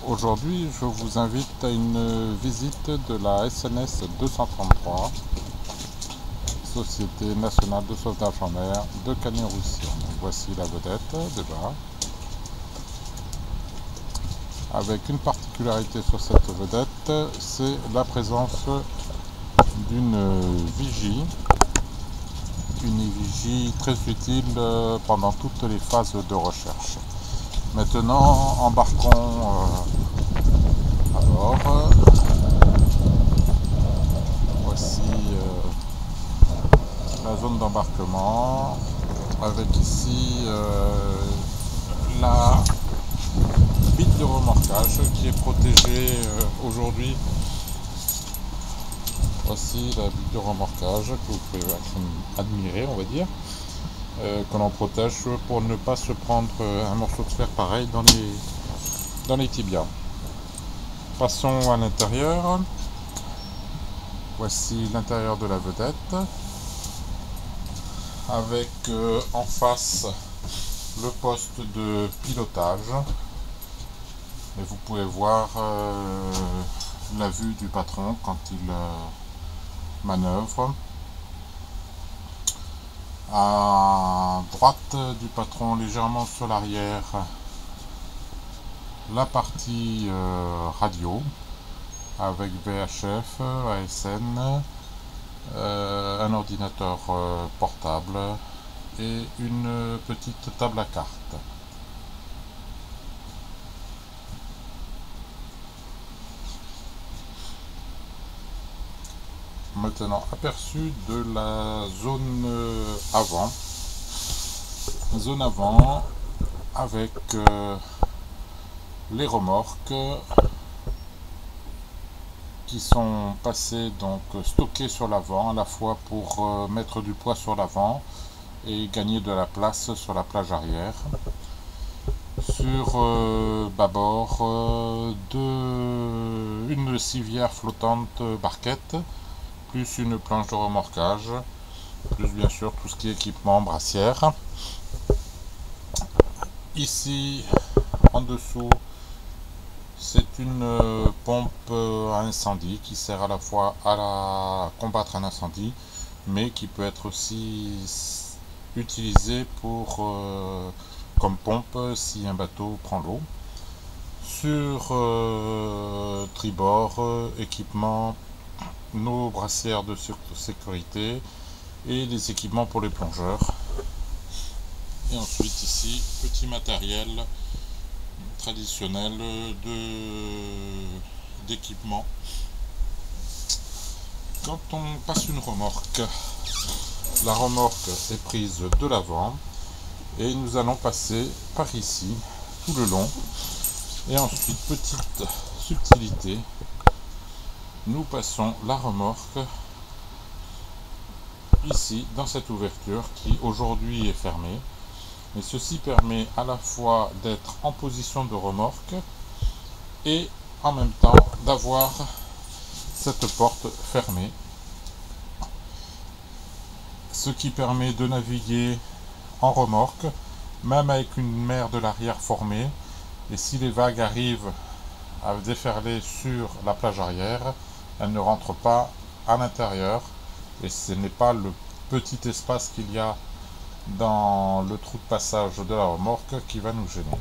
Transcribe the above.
Aujourd'hui, je vous invite à une visite de la SNS 233, Société nationale de sauvetage en mer de Cagnes-Roussillon. Voici la vedette déjà, avec une particularité sur cette vedette, c'est la présence d'une vigie, une vigie très utile pendant toutes les phases de recherche. Maintenant, embarquons à bord. Voici la zone d'embarquement, avec ici la bite de remorquage qui est protégée aujourd'hui. Voici la bite de remorquage que vous pouvez admirer, on va dire, que l'on protège pour ne pas se prendre un morceau de fer pareil dans les tibias. Passons à l'intérieur. Voici l'intérieur de la vedette, avec en face le poste de pilotage. Et vous pouvez voir la vue du patron quand il manœuvre. À droite du patron, légèrement sur l'arrière, la partie radio avec VHF, ASN, un ordinateur portable et une petite table à cartes. Maintenant, aperçu de la zone avant avec les remorques qui sont passées, donc stockées sur l'avant, à la fois pour mettre du poids sur l'avant et gagner de la place sur la plage arrière. Sur bâbord, une civière flottante barquette, plus une planche de remorquage, plus bien sûr tout ce qui est équipement brassière. Ici, en dessous, c'est une pompe à incendie qui sert à la fois à combattre un incendie, mais qui peut être aussi utilisée comme pompe si un bateau prend l'eau. Sur tribord, équipement, nos brassières de sécurité et les équipements pour les plongeurs. Et ensuite ici, petit matériel traditionnel d'équipement. Quand on passe une remorque, la remorque est prise de l'avant et nous allons passer par ici tout le long. Et ensuite, petite subtilité, nous passons la remorque ici dans cette ouverture qui aujourd'hui est fermée. Mais ceci permet à la fois d'être en position de remorque et en même temps d'avoir cette porte fermée. Ce qui permet de naviguer en remorque, même avec une mer de l'arrière formée. Et si les vagues arrivent à déferler sur la plage arrière, elles ne rentrent pas à l'intérieur. Et ce n'est pas le petit espace qu'il y a dans le trou de passage de la remorque qui va nous gêner.